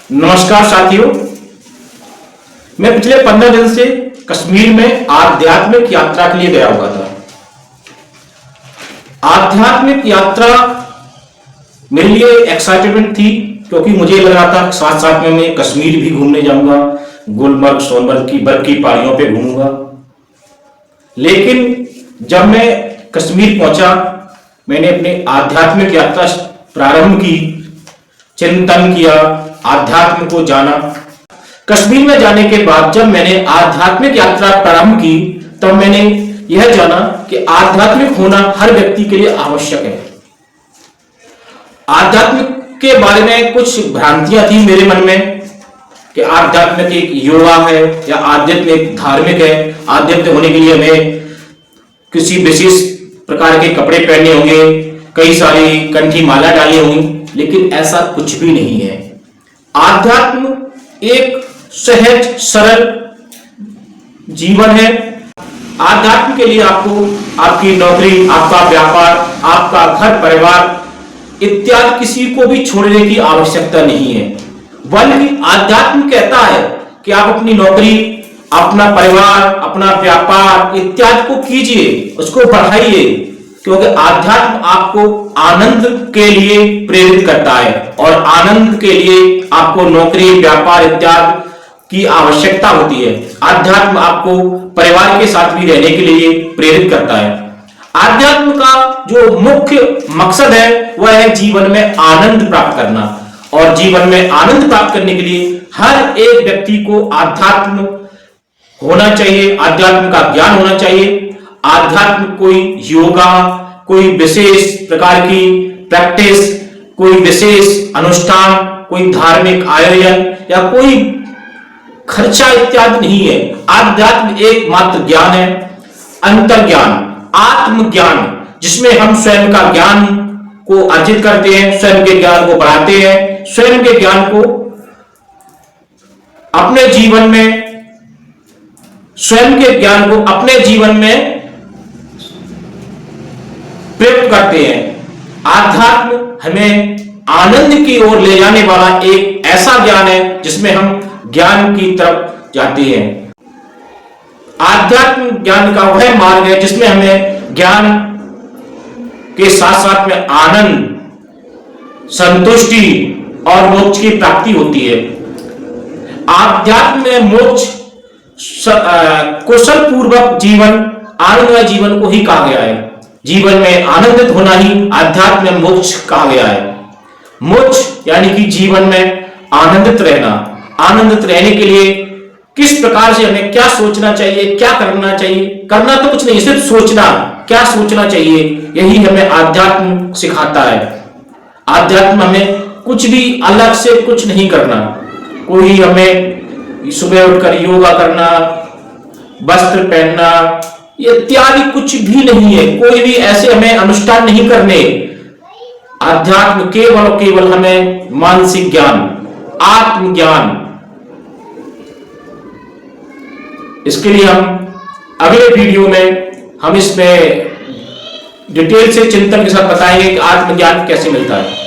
नमस्कार साथियों। मैं पिछले 15 दिन से कश्मीर में आध्यात्मिक यात्रा के लिए गया हुआ था। आध्यात्मिक यात्रा मेरे लिए एक्साइटमेंट थी क्योंकि मुझे लग रहा था साथ साथ में मैं कश्मीर भी घूमने जाऊंगा, गुलमर्ग सोनमर्ग की बर्फ की पहाड़ियों पे घूमूंगा। लेकिन जब मैं कश्मीर पहुंचा, मैंने अपनी आध्यात्मिक यात्रा प्रारंभ की, चिंतन किया, आध्यात्म को जाना। कश्मीर में जाने के बाद जब मैंने आध्यात्मिक यात्रा प्रारंभ की तब मैंने यह जाना कि आध्यात्मिक होना हर व्यक्ति के लिए आवश्यक है। आध्यात्मिक के बारे में कुछ भ्रांतियां थी मेरे मन में कि आध्यात्मिक एक योगा है या आध्यात्मिक एक धार्मिक है। आध्यात्मिक होने के लिए हमें किसी विशेष प्रकार के कपड़े पहनने होंगे, कई सारी कंठी माला डाली होंगी, लेकिन ऐसा कुछ भी नहीं है। आध्यात्म एक सहज सरल जीवन है। आध्यात्म के लिए आपको आपकी नौकरी, आपका व्यापार, आपका घर परिवार इत्यादि किसी को भी छोड़ने की आवश्यकता नहीं है, बल्कि आध्यात्म कहता है कि आप अपनी नौकरी, अपना परिवार, अपना व्यापार इत्यादि को कीजिए, उसको बढ़ाइए, क्योंकि आध्यात्म आपको आनंद के लिए प्रेरित करता है और आनंद के लिए आपको नौकरी, व्यापार इत्यादि की आवश्यकता होती है। आध्यात्म आपको परिवार के साथ भी रहने के लिए प्रेरित करता है। आध्यात्म का जो मुख्य मकसद है वह है जीवन में आनंद प्राप्त करना, और जीवन में आनंद प्राप्त करने के लिए हर एक व्यक्ति को आध्यात्म होना चाहिए, आध्यात्म का ज्ञान होना चाहिए। आध्यात्म कोई योगा, कोई विशेष प्रकार की प्रैक्टिस, कोई विशेष अनुष्ठान, कोई धार्मिक आयोजन या कोई खर्चा इत्यादि नहीं है। आध्यात्म एक मात्र ज्ञान है, अंतर्ज्ञान, आत्मज्ञान, जिसमें हम स्वयं का ज्ञान को अर्जित करते हैं, स्वयं के ज्ञान को बढ़ाते हैं, स्वयं के ज्ञान को अपने जीवन में, स्वयं के ज्ञान को अपने जीवन में प्रयुक्त करते हैं। आध्यात्म हमें आनंद की ओर ले जाने वाला एक ऐसा ज्ञान है जिसमें हम ज्ञान की तरफ जाते हैं। आध्यात्म ज्ञान का वह मार्ग है जिसमें हमें ज्ञान के साथ साथ में आनंद, संतुष्टि और मोक्ष की प्राप्ति होती है। आध्यात्म में मोक्ष कुशल पूर्वक जीवन, आनंदमय जीवन को ही कहा गया है। जीवन में आनंदित होना ही आध्यात्म में मोक्ष कहा गया है। मोक्ष यानी कि जीवन में आनंदित रहना। आनंदित रहने के लिए किस प्रकार से हमें क्या सोचना चाहिए, क्या करना चाहिए? करना तो कुछ नहीं, सिर्फ सोचना, क्या सोचना चाहिए, यही हमें आध्यात्म सिखाता है। आध्यात्म हमें कुछ भी अलग से कुछ नहीं करना। कोई हमें सुबह उठकर योगा करना, वस्त्र पहनना इत्यादि कुछ भी नहीं है। कोई भी ऐसे हमें अनुष्ठान नहीं करने। अध्यात्म केवल और केवल हमें मानसिक ज्ञान, आत्मज्ञान, इसके लिए हम अगले वीडियो में हम इसमें डिटेल से चिंतन के साथ बताएंगे कि आत्मज्ञान कैसे मिलता है।